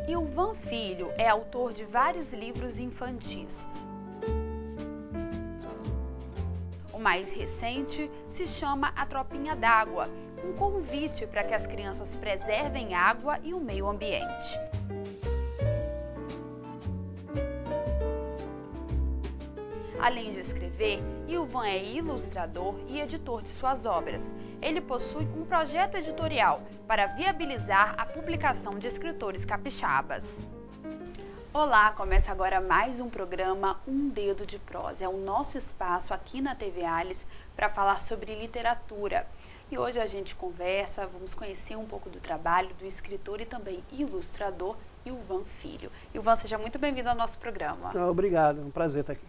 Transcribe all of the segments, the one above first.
Ilvan Filho é autor de vários livros infantis. O mais recente se chama A Tropinha d'Água, um convite para que as crianças preservem água e o meio ambiente. Além de escrever, Ilvan é ilustrador e editor de suas obras. Ele possui um projeto editorial para viabilizar a publicação de escritores capixabas. Olá, começa agora mais um programa Um Dedo de Prosa. É o nosso espaço aqui na TV Alice para falar sobre literatura. E hoje a gente conversa, vamos conhecer um pouco do trabalho do escritor e também ilustrador Ilvan Filho. Ilvan, seja muito bem-vindo ao nosso programa. Obrigado, é um prazer estar aqui.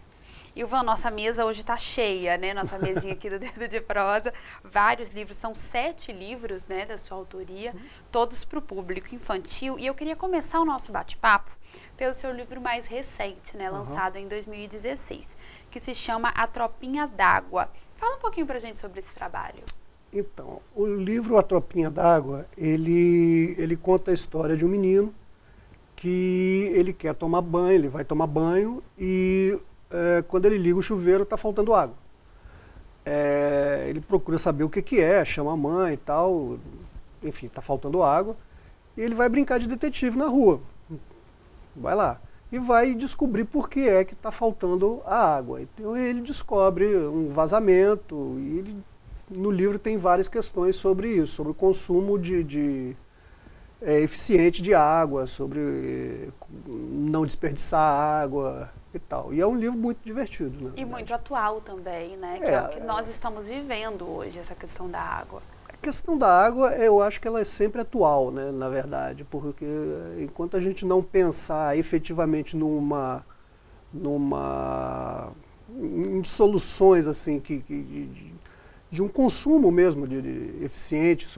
Ilvan, nossa mesa hoje está cheia, né? Nossa mesinha aqui do Dedo de Prosa. Vários livros, são 7 livros, né, da sua autoria, todos para o público infantil. E eu queria começar o nosso bate-papo pelo seu livro mais recente, né, lançado em 2016, que se chama A Tropinha d'Água. Fala um pouquinho para a gente sobre esse trabalho. Então, o livro A Tropinha d'Água, ele conta a história de um menino que ele quer tomar banho, ele vai tomar banho e quando ele liga o chuveiro está faltando água. Ele procura saber o que é, chama a mãe e tal, enfim, está faltando água. E ele vai brincar de detetive na rua, vai lá, e vai descobrir por que é que está faltando a água. Então ele descobre um vazamento e no livro tem várias questões sobre isso, sobre o consumo eficiente de água, sobre não desperdiçar água e tal. E é um livro muito divertido, né? E muito atual também, né? Que é o que nós estamos vivendo hoje, essa questão da água. A questão da água, eu acho que ela é sempre atual, né, na verdade, porque enquanto a gente não pensar efetivamente em soluções assim, de um consumo mesmo eficiente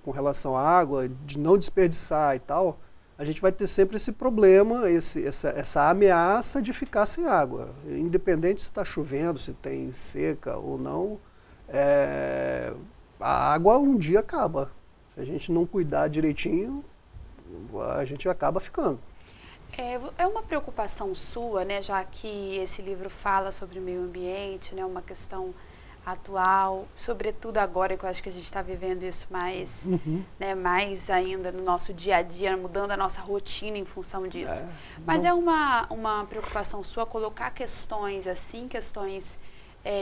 com relação à água, de não desperdiçar e tal, a gente vai ter sempre esse problema, essa ameaça de ficar sem água. Independente se está chovendo, se tem seca ou não, a água um dia acaba. Se a gente não cuidar direitinho, a gente acaba ficando. É uma preocupação sua, né, já que esse livro fala sobre o meio ambiente, né, uma questão atual, sobretudo agora que eu acho que a gente está vivendo isso mais, né, mais ainda no nosso dia a dia, mudando a nossa rotina em função disso. Mas é uma preocupação sua colocar questões assim, questões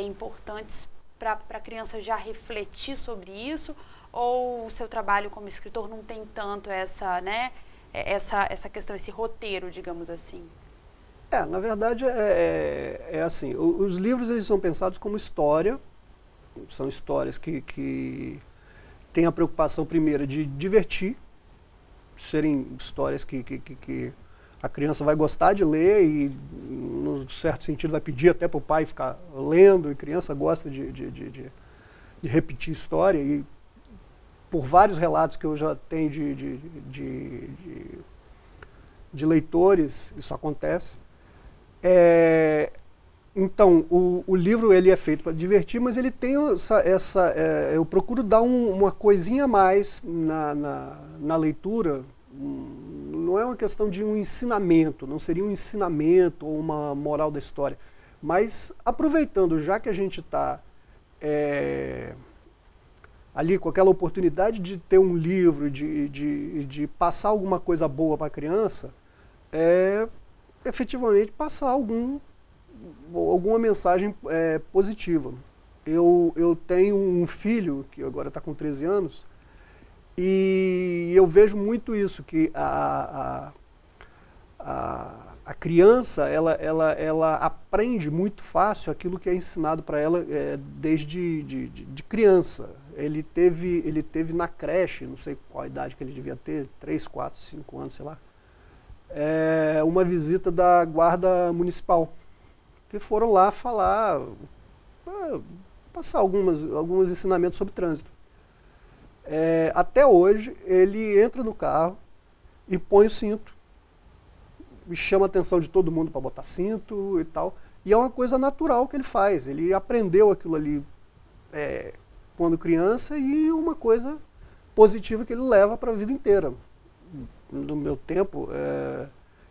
importantes para a criança já refletir sobre isso, ou o seu trabalho como escritor não tem tanto essa questão, esse roteiro, digamos assim? Na verdade é assim, os livros eles são pensados como história, são histórias que têm a preocupação primeira de divertir, serem histórias que a criança vai gostar de ler e, num certo sentido, vai pedir até para o pai ficar lendo, e a criança gosta de repetir história, e por vários relatos que eu já tenho de leitores, isso acontece. Então, o livro ele é feito para divertir, mas ele tem eu procuro dar uma coisinha a mais na leitura. Não é uma questão de um ensinamento, não seria um ensinamento ou uma moral da história, mas aproveitando, já que a gente está ali com aquela oportunidade de ter um livro, de passar alguma coisa boa para a criança, efetivamente passar alguma mensagem positiva. Eu tenho um filho, que agora está com 13 anos, e eu vejo muito isso, que a criança ela aprende muito fácil aquilo que é ensinado para ela desde de criança. Ele teve na creche, não sei qual a idade que ele devia ter, 3, 4, 5 anos, sei lá, uma visita da guarda municipal, que foram lá falar, passar alguns ensinamentos sobre trânsito. Até hoje, ele entra no carro e põe o cinto, e chama a atenção de todo mundo para botar cinto e tal, e é uma coisa natural que ele faz, ele aprendeu aquilo ali quando criança, e uma coisa positiva que ele leva para a vida inteira. no meu tempo,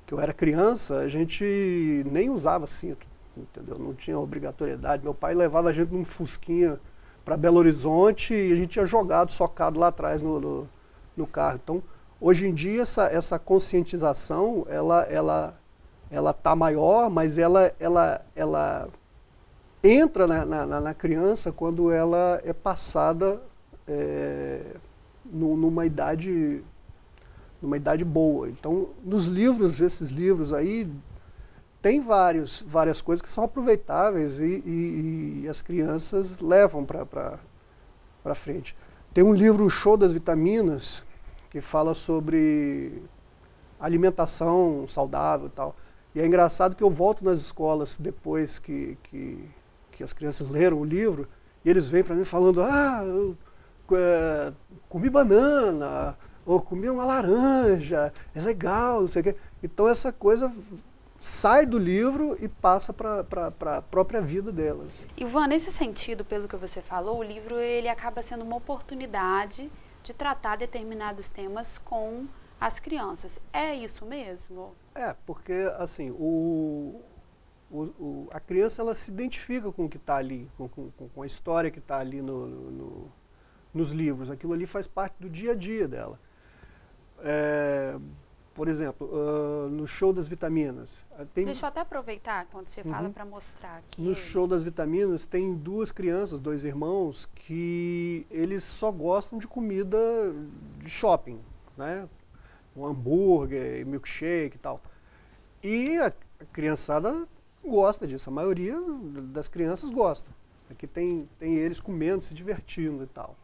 que eu era criança, a gente nem usava cinto, entendeu? Não tinha obrigatoriedade. Meu pai levava a gente num fusquinha para Belo Horizonte e a gente tinha jogado, socado lá atrás no carro. Então, hoje em dia, essa conscientização, ela tá maior, mas ela entra na criança quando ela é passada numa idade boa. Então, nos livros, esses livros aí, tem várias coisas que são aproveitáveis e as crianças levam para frente. Tem um livro, O Show das Vitaminas, que fala sobre alimentação saudável e tal. E é engraçado que eu volto nas escolas depois que as crianças leram o livro, e eles vêm para mim falando, eu comi banana, ou comi uma laranja, é legal, não sei o quê. Então essa coisa sai do livro e passa para a própria vida delas. Ivan, nesse sentido, pelo que você falou, o livro ele acaba sendo uma oportunidade de tratar determinados temas com as crianças. É isso mesmo? Porque assim, a criança ela se identifica com o que está ali, com a história que está ali nos livros. Aquilo ali faz parte do dia a dia dela. Por exemplo, no Show das Vitaminas. Deixa eu até aproveitar quando você fala para mostrar aqui. No Show das Vitaminas tem duas crianças, dois irmãos, que eles só gostam de comida de shopping, né? Um hambúrguer, milkshake e tal. E a criançada gosta disso, a maioria das crianças gosta. Aqui tem eles comendo, se divertindo e tal.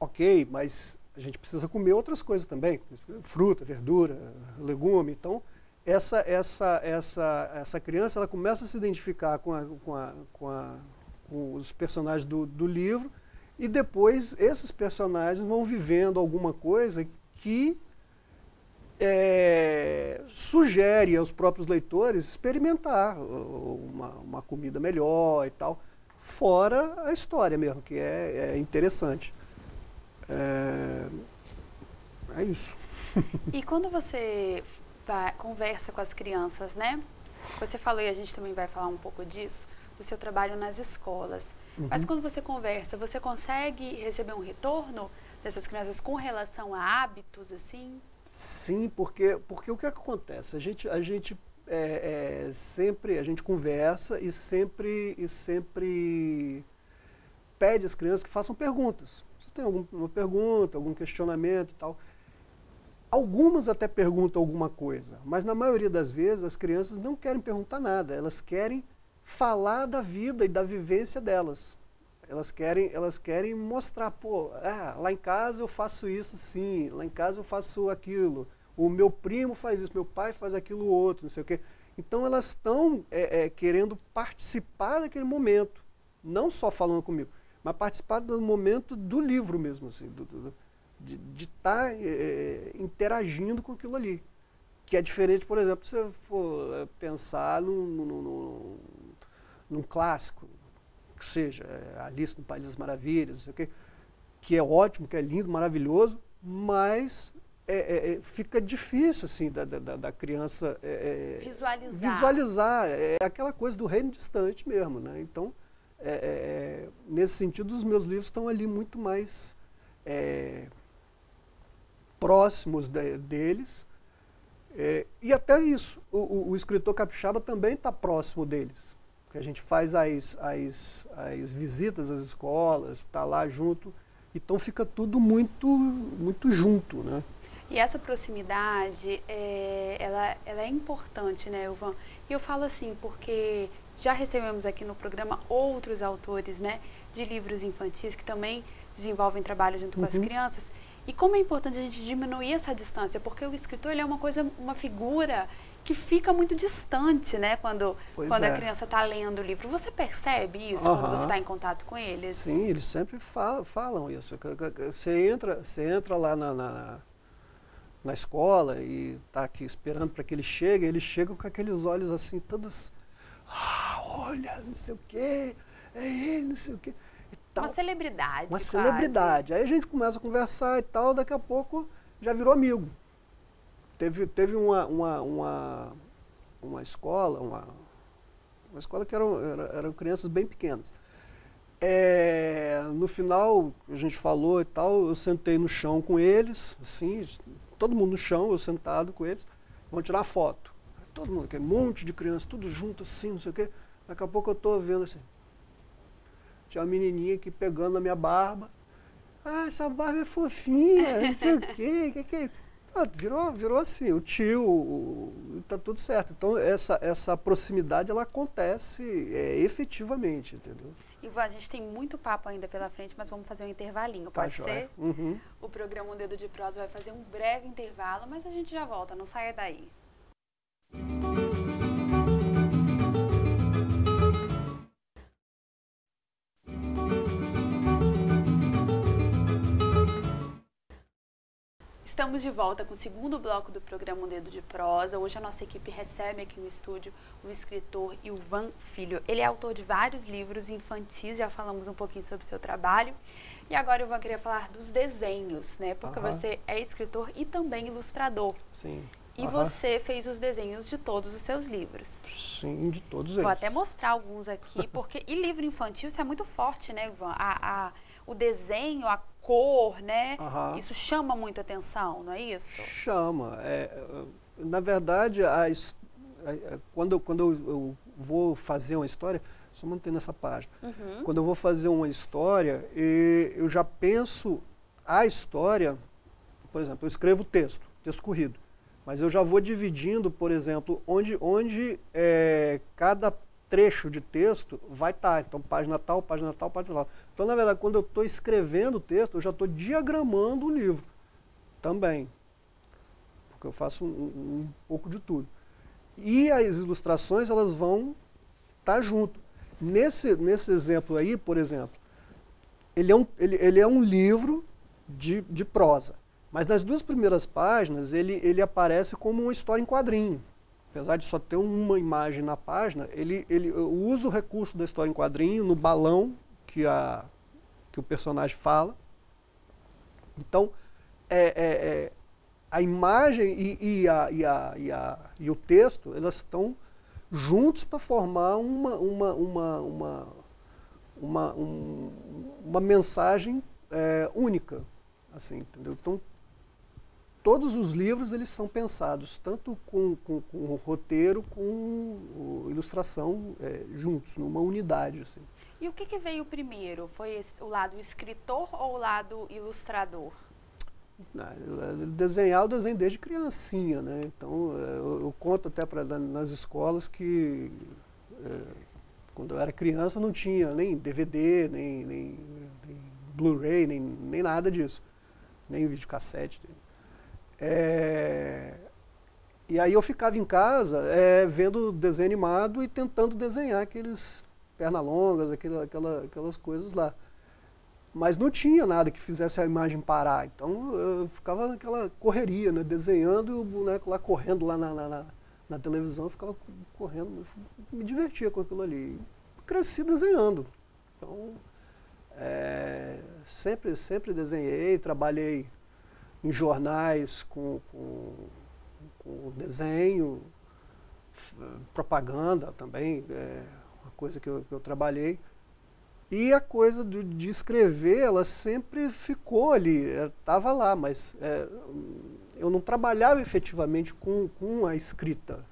Ok, mas a gente precisa comer outras coisas também, fruta, verdura, legume. Então, essa criança ela começa a se identificar com os personagens do livro, e depois esses personagens vão vivendo alguma coisa que sugere aos próprios leitores experimentar uma comida melhor e tal, fora a história mesmo, que é interessante. É isso. E quando você conversa com as crianças, né? Você falou, e a gente também vai falar um pouco disso, do seu trabalho nas escolas. Mas quando você conversa, você consegue receber um retorno dessas crianças com relação a hábitos, assim? Sim, porque o que acontece? A gente sempre conversa e sempre pede às crianças que façam perguntas. Você tem alguma pergunta, algum questionamento e tal. Algumas até perguntam alguma coisa, mas na maioria das vezes as crianças não querem perguntar nada, elas querem falar da vida e da vivência delas. Elas querem mostrar, lá em casa eu faço isso sim, lá em casa eu faço aquilo, o meu primo faz isso, meu pai faz aquilo outro, não sei o quê. Então elas estão querendo participar daquele momento, não só falando comigo, mas participar do momento do livro mesmo, assim, de estar interagindo com aquilo ali. Que é diferente, por exemplo, se você for pensar num clássico, que seja Alice no País das Maravilhas, não sei o quê, que é ótimo, que é lindo, maravilhoso, mas fica difícil assim, da criança visualizar. É aquela coisa do reino distante mesmo, né? Então, nesse sentido, os meus livros estão ali muito mais próximos deles. E até isso, o escritor capixaba também está próximo deles. Porque a gente faz as visitas às escolas, está lá junto, então fica tudo muito junto, né? E essa proximidade, ela é importante, né, Ivan? E eu falo assim, porque já recebemos aqui no programa outros autores, né, de livros infantis que também desenvolvem trabalho junto com as crianças. E como é importante a gente diminuir essa distância, porque o escritor ele é uma figura que fica muito distante, né, quando a criança está lendo o livro. Você percebe isso quando você está em contato com eles? Sim, eles sempre falam isso. Você entra lá na escola e está aqui esperando para que eles chegam com aqueles olhos assim, todos, olha, não sei o quê, é ele, não sei o quê. Uma celebridade, Uma celebridade. Aí a gente começa a conversar e tal, daqui a pouco já virou amigo. Teve uma escola, uma escola que eram crianças bem pequenas. No final, a gente falou e tal, eu sentei no chão com eles, assim, todo mundo no chão, eu sentado com eles, vamos tirar foto. Todo mundo, um monte de crianças, tudo junto assim, não sei o quê. Daqui a pouco eu estou vendo assim, tinha uma menininha aqui pegando na minha barba. Ah, essa barba é fofinha, não sei o quê, que é isso? Ah, virou assim, o tio, tá tudo certo. Então, essa proximidade, ela acontece efetivamente, entendeu? Ivan, a gente tem muito papo ainda pela frente, mas vamos fazer um intervalinho, Tá, pode ser? Uhum. O programa Um Dedo de Prosa vai fazer um breve intervalo, mas a gente já volta, não saia daí. Estamos de volta com o segundo bloco do programa Um Dedo de Prosa. Hoje a nossa equipe recebe aqui no estúdio o escritor Ilvan Filho. Ele é autor de vários livros infantis, já falamos um pouquinho sobre o seu trabalho. E agora, Ilvan, queria falar dos desenhos, né? Porque você é escritor e também ilustrador. Sim. E você fez os desenhos de todos os seus livros. Sim, de todos eles. Vou até mostrar alguns aqui, porque... E livro infantil, isso é muito forte, né, Ilvan? O desenho, a cor, né? Isso chama muito atenção, não é isso? Chama. Na verdade, quando eu vou fazer uma história, só mantendo essa página, quando eu vou fazer uma história, eu já penso a história, por exemplo, eu escrevo texto corrido, mas eu já vou dividindo, por exemplo, onde cada trecho de texto vai estar. Então, página tal, página tal, página tal. Então, na verdade, quando eu estou escrevendo o texto, eu já estou diagramando o livro também. Porque eu faço um pouco de tudo. E as ilustrações, elas vão estar junto. Nesse exemplo aí, por exemplo, ele é um livro de prosa. Mas nas duas primeiras páginas, ele aparece como uma história em quadrinho. Apesar de só ter uma imagem na página, eu uso o recurso da história em quadrinho no balão que o personagem fala. Então, a imagem e o texto, elas estão juntos para formar uma mensagem única, assim, entendeu? Então, todos os livros, eles são pensados tanto com o roteiro, com ilustração juntos, numa unidade. Assim. E o que veio primeiro? Foi o lado escritor ou o lado ilustrador? Desenhar, eu desenho desde criancinha, né? Então, eu conto até nas escolas que quando eu era criança não tinha nem DVD, nem Blu-ray, nem nada disso. Nem videocassete. E aí eu ficava em casa vendo desenho animado e tentando desenhar aqueles pernalongas, aquelas coisas lá. Mas não tinha nada que fizesse a imagem parar. Então eu ficava naquela correria, né, desenhando e o boneco lá correndo lá na televisão, eu ficava correndo, me divertia com aquilo ali. Cresci desenhando. Então sempre desenhei, trabalhei em jornais com desenho, propaganda também, uma coisa que eu trabalhei. E a coisa de escrever, ela sempre ficou ali, estava lá, mas eu não trabalhava efetivamente com a escrita.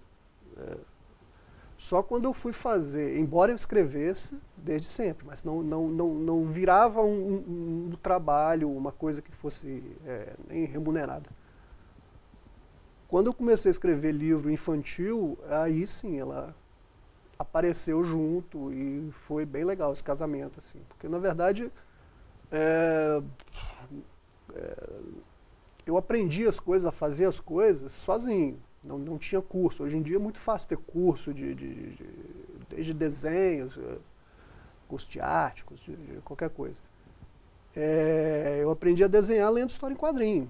Só quando eu fui fazer, embora eu escrevesse desde sempre, mas não virava um trabalho, uma coisa que fosse nem remunerada. Quando eu comecei a escrever livro infantil, aí sim, ela apareceu junto e foi bem legal esse casamento, assim, porque na verdade eu aprendi as coisas, a fazer as coisas sozinho. Não tinha curso. Hoje em dia é muito fácil ter curso desde desenhos, curso de arte, curso de qualquer coisa. Eu aprendi a desenhar lendo história em quadrinho.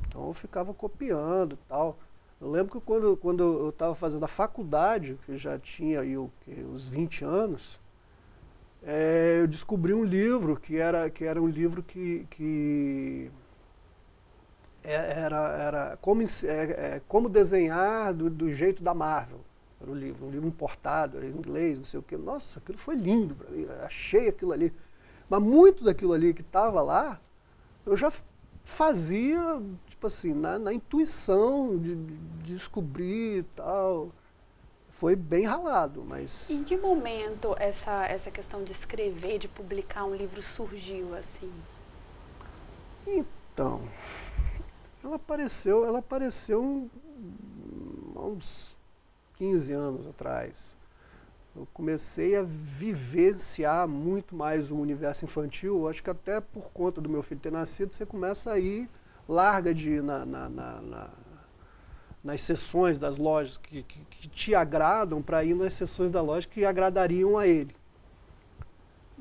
Então eu ficava copiando e tal. Eu lembro que quando eu estava fazendo a faculdade, que eu já tinha aí uns 20 anos, eu descobri um livro que era um livro que Era como desenhar do jeito da Marvel. Era um livro importado, era em inglês, não sei o quê. Nossa, aquilo foi lindo para mim, achei aquilo ali. Mas muito daquilo ali que estava lá, eu já fazia, tipo assim, na intuição de descobrir e tal. Foi bem ralado, mas... Em que momento essa questão de escrever, de publicar um livro surgiu, assim? Então, ela apareceu há uns 15 anos atrás. Eu comecei a vivenciar muito mais o universo infantil, acho que até por conta do meu filho ter nascido, você começa a ir, larga de ir nas sessões das lojas que te agradam para ir nas sessões da loja que agradariam a ele.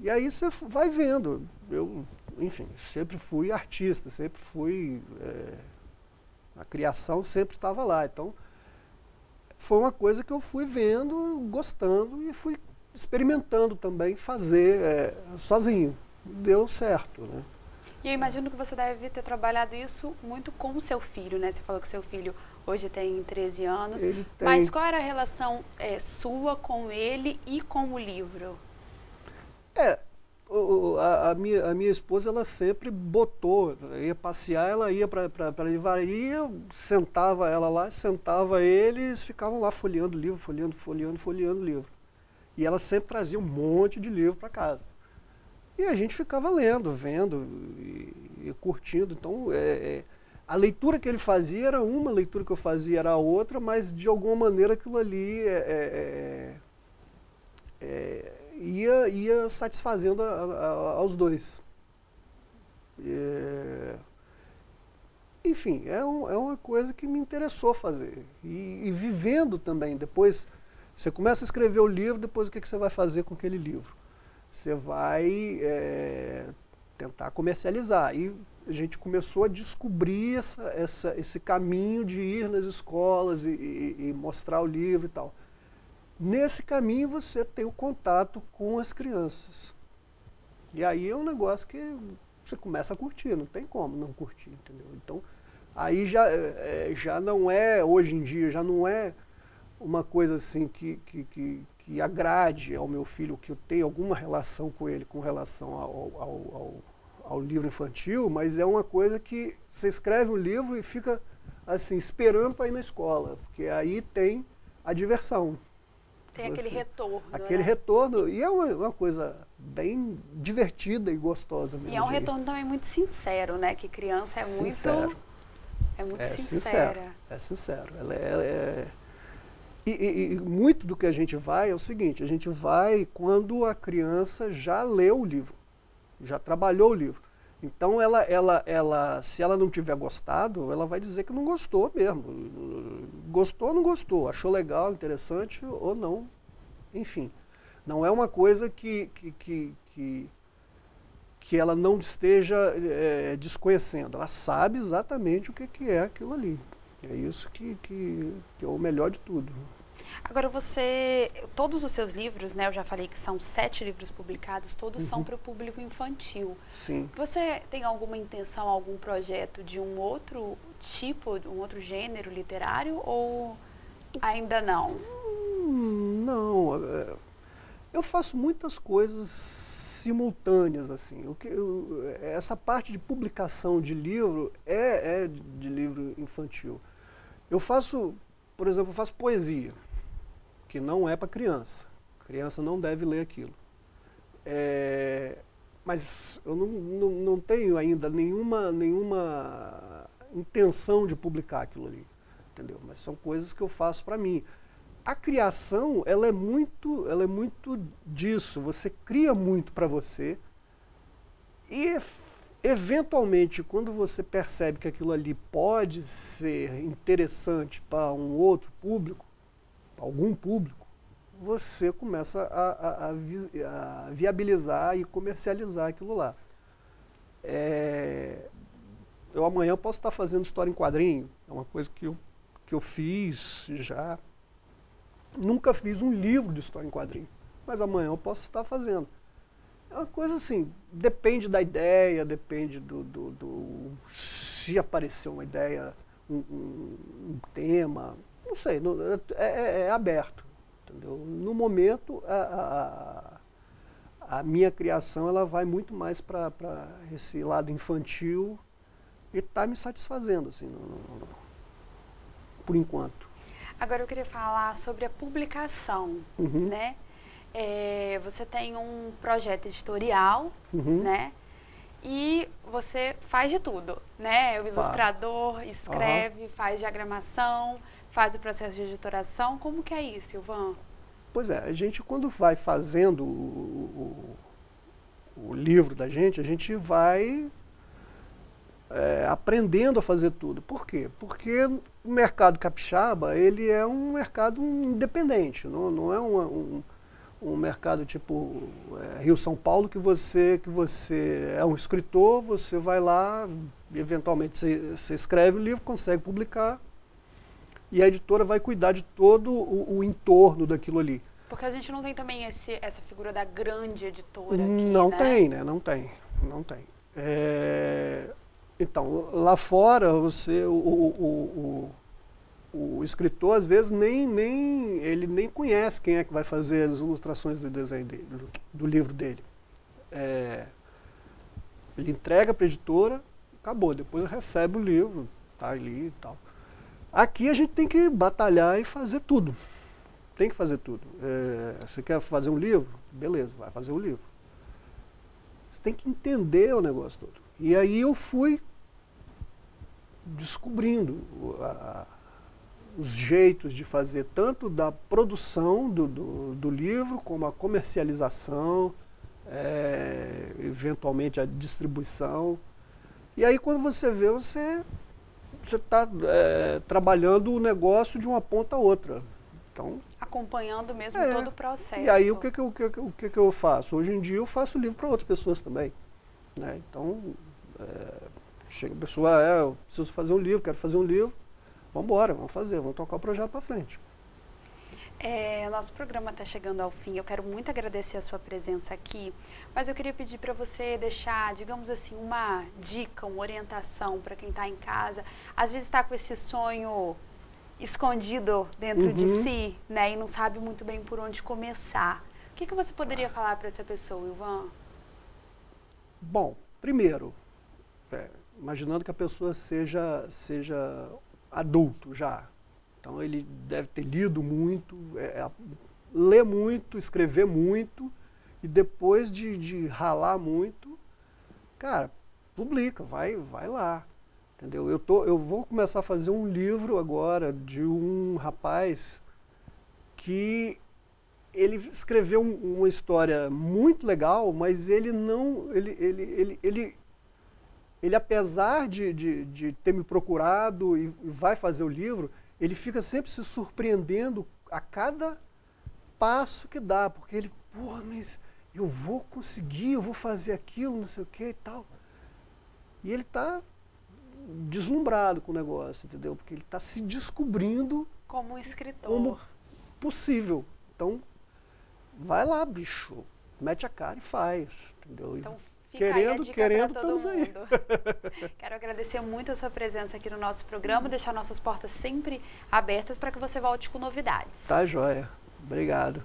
E aí você vai vendo. Eu, enfim, sempre fui artista, sempre fui... a criação sempre estava lá. Então, foi uma coisa que eu fui vendo, gostando e fui experimentando também fazer sozinho. Deu certo, né? E eu imagino que você deve ter trabalhado isso muito com o seu filho, né? Você falou que seu filho hoje tem 13 anos. Ele tem... Mas qual era a relação sua com ele e com o livro? A minha esposa, ela sempre botou, ia passear, ela ia para a livraria, sentava ela lá, sentava eles, ficavam lá folheando livro, folheando livro. E ela sempre trazia um monte de livro para casa. E a gente ficava lendo, vendo e curtindo. Então, a leitura que ele fazia era uma, a leitura que eu fazia era a outra, mas de alguma maneira aquilo ali ia satisfazendo aos dois. Enfim, é uma coisa que me interessou fazer. E vivendo também, depois você começa a escrever o livro, depois o que você vai fazer com aquele livro? Você vai tentar comercializar. E a gente começou a descobrir esse caminho de ir nas escolas e mostrar o livro e tal. Nesse caminho você tem o contato com as crianças. E aí é um negócio que você começa a curtir, não tem como não curtir, entendeu? Então, aí já não é, hoje em dia, já não é uma coisa assim que agrade ao meu filho, que eu tenha alguma relação com ele com relação ao livro infantil, mas é uma coisa que você escreve um livro e fica assim, esperando para ir na escola, porque aí tem a diversão. Tem aquele retorno. Aquele né? retorno, e é uma coisa bem divertida e gostosa mesmo. E é um retorno também muito sincero, né? Que criança é sincero. muito sincera. É sincero. E muito do que a gente vai é o seguinte, a gente vai quando a criança já leu o livro, já trabalhou o livro. Então, se ela não tiver gostado, ela vai dizer que não gostou mesmo. Gostou ou não gostou, achou legal, interessante ou não. Enfim, não é uma coisa que ela não esteja desconhecendo. Ela sabe exatamente o que é aquilo ali. É isso que é o melhor de tudo. Agora todos os seus livros, né, eu já falei que são 7 livros publicados, todos são para o público infantil. Sim. Você tem alguma intenção, algum projeto de um outro tipo, um outro gênero literário ou ainda não? Não, eu faço muitas coisas simultâneas, assim. Essa parte de publicação de livro é de livro infantil. Eu faço, por exemplo, eu faço poesia, que não é para criança. Criança não deve ler aquilo. Mas eu não tenho ainda nenhuma intenção de publicar aquilo ali, entendeu? Mas são coisas que eu faço para mim. A criação, ela é muito disso. Você cria muito para você e, eventualmente, quando você percebe que aquilo ali pode ser interessante para um outro público, algum público, você começa a viabilizar e comercializar aquilo lá. Eu amanhã posso estar fazendo história em quadrinho, é uma coisa que eu fiz já. Nunca fiz um livro de história em quadrinho, mas amanhã eu posso estar fazendo. É uma coisa assim, depende da ideia, depende se aparecer uma ideia, um tema, não sei, é aberto, entendeu? No momento, a minha criação ela vai muito mais para esse lado infantil e está me satisfazendo, assim, por enquanto. Agora eu queria falar sobre a publicação, né? Você tem um projeto editorial, né? E você faz de tudo, né? O ilustrador, escreve, faz diagramação, faz o processo de editoração. Como que é isso, Ilvan? Pois é, a gente quando vai fazendo o livro da gente, a gente vai aprendendo a fazer tudo. Por quê? Porque o mercado capixaba, ele é um mercado independente, não é um mercado tipo Rio-São Paulo, que você é um escritor, você vai lá, eventualmente você escreve o livro, consegue publicar, e a editora vai cuidar de todo o entorno daquilo ali. Porque a gente não tem também essa figura da grande editora aqui, não, né? Tem, né? Não tem. Então, lá fora, o escritor, às vezes, ele nem conhece quem é que vai fazer as ilustrações do desenho dele, do livro dele. Ele entrega para a editora, acabou, depois recebe o livro, tá ali e tal. Aqui a gente tem que batalhar e fazer tudo. Tem que fazer tudo. Você quer fazer um livro? Beleza, vai fazer o livro. Você tem que entender o negócio todo. E aí eu fui descobrindo os jeitos de fazer tanto da produção do livro, como a comercialização, eventualmente a distribuição. E aí quando você vê, você está trabalhando o negócio de uma ponta a outra. Então, acompanhando mesmo todo o processo. E aí o que eu faço? Hoje em dia eu faço livro para outras pessoas também, né? Então, chega a pessoa, eu preciso fazer um livro, quero fazer um livro, vamos embora, vamos fazer, vamos tocar o projeto para frente. O nosso programa está chegando ao fim, eu quero muito agradecer a sua presença aqui, mas eu queria pedir para você deixar, digamos assim, uma dica, uma orientação para quem está em casa, às vezes está com esse sonho escondido dentro de si, né, e não sabe muito bem por onde começar. O que você poderia falar para essa pessoa, Ilvan? Bom, primeiro, imaginando que a pessoa seja adulto já, então ele deve ter lido muito, ler muito, escrever muito, e depois de ralar muito, cara, publica, vai lá. Entendeu? Eu vou começar a fazer um livro agora de um rapaz que ele escreveu uma história muito legal, mas ele não, ele apesar de ter me procurado e vai fazer o livro, ele fica sempre se surpreendendo a cada passo que dá, porque ele, mas eu vou conseguir, eu vou fazer aquilo, não sei o que e tal. E ele está deslumbrado com o negócio, entendeu? Porque ele está se descobrindo como um escritor, como possível. Então, vai lá, bicho, mete a cara e faz, entendeu? Então, fica aí a dica para todo mundo. Aí. Quero agradecer muito a sua presença aqui no nosso programa, deixar nossas portas sempre abertas para que você volte com novidades. Tá joia. Obrigado.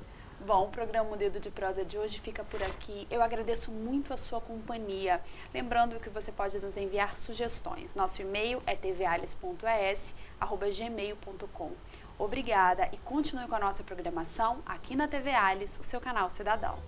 Bom, o programa Dedo de Prosa de hoje fica por aqui. Eu agradeço muito a sua companhia. Lembrando que você pode nos enviar sugestões. Nosso e-mail é tvalice.es@gmail.com. Obrigada e continue com a nossa programação aqui na TV Alice, o seu canal cidadão.